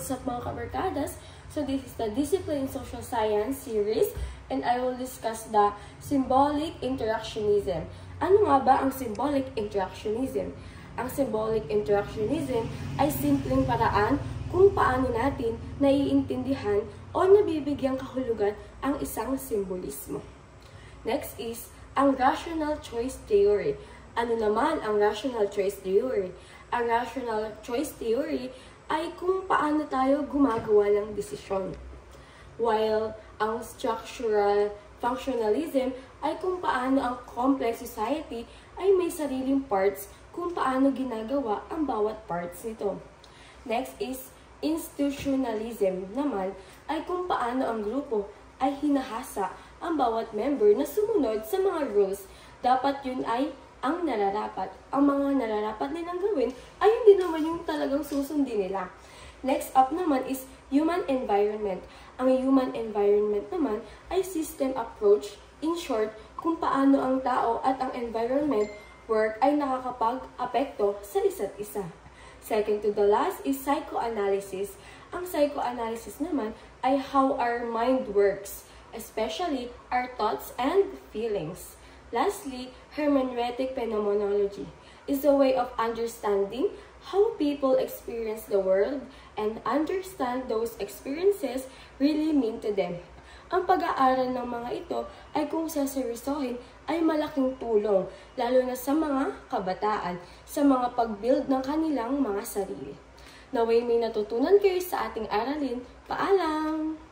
What's up mga kabarkadas? So this is the Discipline in Social Science series and I will discuss the symbolic interactionism. Ano nga ba ang symbolic interactionism? Ang symbolic interactionism ay simpleng paraan kung paano natin naiintindihan o nabibigyang kahulugan ang isang simbolismo. Next is ang rational choice theory. Ano naman ang rational choice theory? Ang rational choice theory ay kung paano tayo gumagawa ng desisyon. While ang structural functionalism ay kung paano ang complex society ay may sariling parts kung paano ginagawa ang bawat parts nito. Next is institutionalism naman ay kung paano ang grupo ay hinahasa ang bawat member na sumunod sa mga rules. Dapat yun ay ang nararapat. Ang mga nararapat nilang gawin ay hindi naman yung talagang susundin nila. Next up naman is human environment. Ang human environment naman ay system approach. In short, kung paano ang tao at ang environment work ay nakakapag-apekto sa isa't isa. Second to the last is psychoanalysis. Ang psychoanalysis naman ay how our mind works, especially our thoughts and feelings. Lastly, hermeneutic phenomenology is a way of understanding how people experience the world and understand those experiences really mean to them. Ang pag-aaral ng mga ito ay kung saseryosohin ay malaking tulong, lalo na sa mga kabataan, sa mga pag-build ng kanilang mga sarili. Naway may natutunan kayo sa ating aralin. Paalam!